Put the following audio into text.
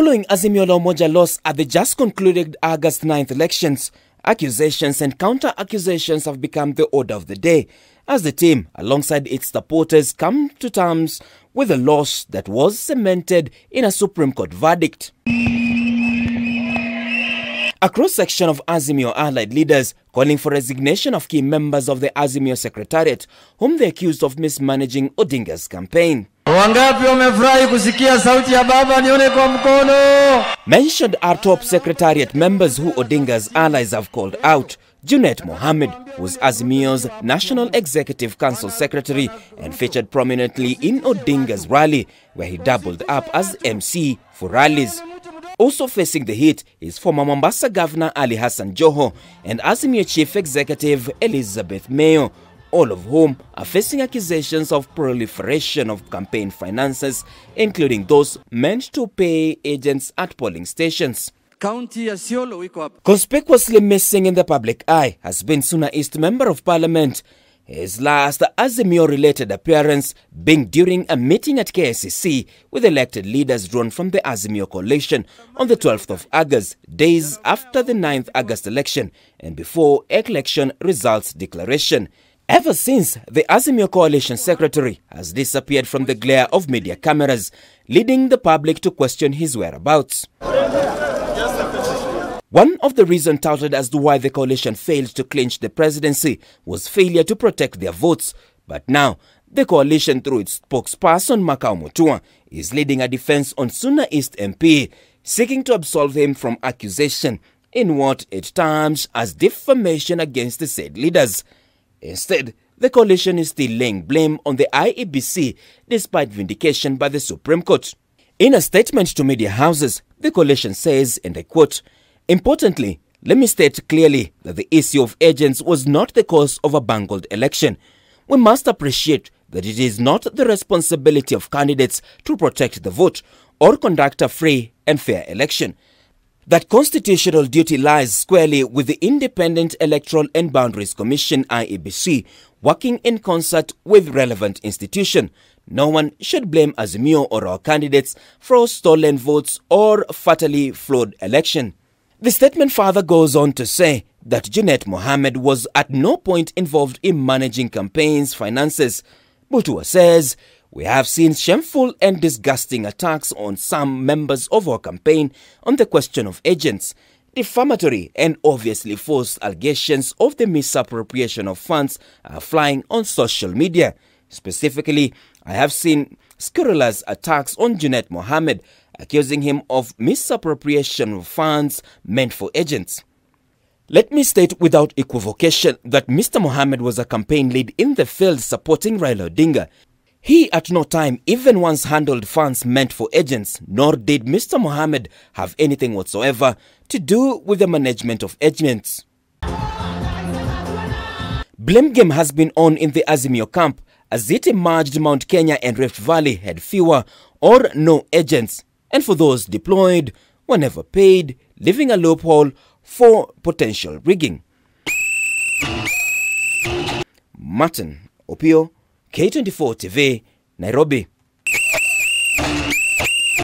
Following Azimio La Umoja loss at the just concluded August 9th elections, accusations and counter-accusations have become the order of the day as the team, alongside its supporters, come to terms with a loss that was cemented in a Supreme Court verdict. A cross-section of Azimio allied leaders calling for resignation of key members of the Azimio Secretariat, whom they accused of mismanaging Odinga's campaign. Mentioned are top Secretariat members who Odinga's allies have called out. Junet Mohammed, who was Azimio's National Executive Council Secretary and featured prominently in Odinga's rally, where he doubled up as MC for rallies. Also facing the heat is former Mombasa Governor Ali Hassan Joho and Azimio Chief Executive Elizabeth Mayo, all of whom are facing accusations of proliferation of campaign finances, including those meant to pay agents at polling stations. Conspicuously missing in the public eye has been Suna East Member of Parliament, his last Azimio-related appearance being during a meeting at KICC with elected leaders drawn from the Azimio Coalition on the 12th of August, days after the 9th August election and before election results declaration. Ever since, the Azimio Coalition Secretary has disappeared from the glare of media cameras, leading the public to question his whereabouts. One of the reasons touted as to why the coalition failed to clinch the presidency was failure to protect their votes. But now, the coalition, through its spokesperson Makau Mutua, is leading a defense on Suna East MP, seeking to absolve him from accusation in what it terms as defamation against the said leaders. Instead, the coalition is still laying blame on the IEBC despite vindication by the Supreme Court. In a statement to media houses, the coalition says, and I quote, "Importantly, let me state clearly that the issue of agents was not the cause of a bungled election. We must appreciate that it is not the responsibility of candidates to protect the vote or conduct a free and fair election. That constitutional duty lies squarely with the Independent Electoral and Boundaries Commission IEBC, working in concert with relevant institutions. No one should blame Azimio or our candidates for stolen votes or fatally flawed election." The statement further goes on to say that Junet Mohammed was at no point involved in managing campaigns' finances. Mutua says, "We have seen shameful and disgusting attacks on some members of our campaign on the question of agents. Defamatory and obviously false allegations of the misappropriation of funds are flying on social media. Specifically, I have seen scurrilous attacks on Junet Mohammed, accusing him of misappropriation of funds meant for agents. Let me state without equivocation that Mr. Mohammed was a campaign lead in the field supporting Raila Odinga. He at no time even once handled funds meant for agents, nor did Mr. Mohammed have anything whatsoever to do with the management of agents." Blame game has been on in the Azimio camp as it emerged Mount Kenya and Rift Valley had fewer or no agents, and for those deployed were never paid, leaving a loophole for potential rigging. Martin Opio, K24 TV, Nairobi.